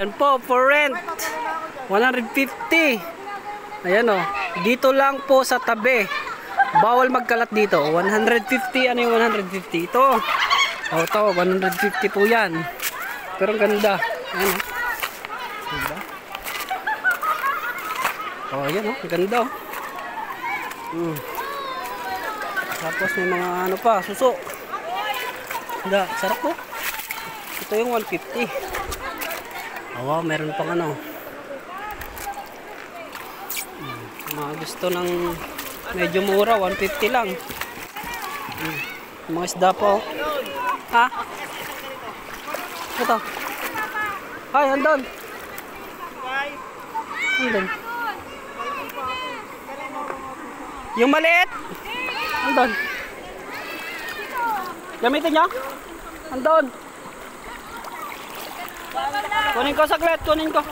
Yan po, for rent. 150. Ayan o. Dito lang po sa tabi. Bawal magkalat dito. 150. Ano yung 150? Ito. O, ito. 150 po yan. Pero ang ganda. Ayan o. Ganda. O, ayan o. Ganda o. Tapos may mga ano pa. Suso. Ganda. Sarap po. Ito yung 150. Oh, wow, meron pang ano. Mga gusto ng medyo mura, 150 lang. Mga isda po. Ha? Ito. Ay, andun. Andun. Yung maliit. Andun. Gamitin nyo? Andun. Kunin ko saglit, kunin ko.